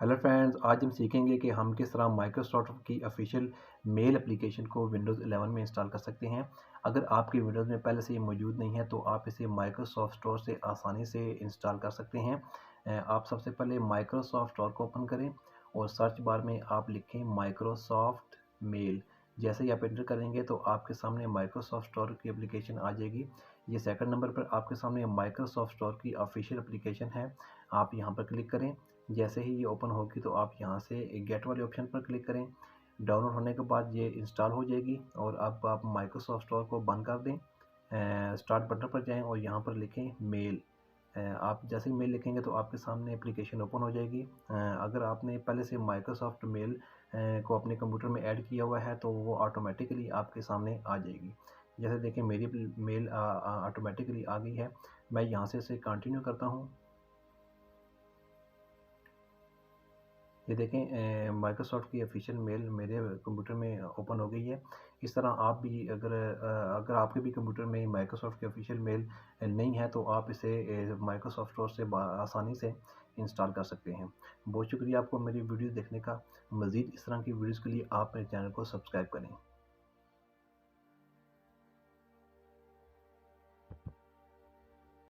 Hello friends, आज हम सीखेंगे कि हम किस तरह माइक्रोसॉफ्ट की ऑफिशियल मेल एप्लीकेशन को विंडोज़ 11 में इंस्टॉल कर सकते हैं। अगर आपके विंडोज़ में पहले से ये मौजूद नहीं है तो आप इसे माइक्रोसॉफ्ट स्टोर से आसानी से इंस्टॉल कर सकते हैं। आप सबसे पहले माइक्रोसॉफ्ट स्टोर को ओपन करें और सर्च बार में आप लिखें माइक्रोसॉफ्ट मेल। जैसे ही आप एंटर करेंगे तो आपके सामने माइक्रोसॉफ्ट स्टोर की एप्लीकेशन आ जाएगी। ये सेकंड नंबर पर आपके सामने माइक्रोसॉफ्ट स्टोर की ऑफिशियल एप्लीकेशन है। आप यहाँ पर क्लिक करें। जैसे ही ये ओपन होगी तो आप यहाँ से गेट वाले ऑप्शन पर क्लिक करें। डाउनलोड होने के बाद ये इंस्टॉल हो जाएगी और अब आप माइक्रोसॉफ्ट स्टोर को बंद कर दें। स्टार्ट बटन पर जाएं और यहाँ पर लिखें मेल। आप जैसे ही मेल लिखेंगे तो आपके सामने एप्लीकेशन ओपन हो जाएगी। अगर आपने पहले से माइक्रोसॉफ्ट मेल को अपने कंप्यूटर में ऐड किया हुआ है तो वो ऑटोमेटिकली आपके सामने आ जाएगी। जैसे देखें मेरी मेल ऑटोमेटिकली आ गई है। मैं यहाँ से इसे कंटिन्यू करता हूँ। ये देखें माइक्रोसॉफ्ट की ऑफिशियल मेल मेरे कंप्यूटर में ओपन हो गई है। इस तरह आप भी अगर आपके भी कंप्यूटर में माइक्रोसॉफ्ट की ऑफिशियल मेल नहीं है तो आप इसे माइक्रोसॉफ्ट स्टोर से आसानी से इंस्टॉल कर सकते हैं। बहुत शुक्रिया आपको मेरी वीडियो देखने का। मज़ीद इस तरह की वीडियोज़ के लिए आप मेरे चैनल को सब्सक्राइब करें।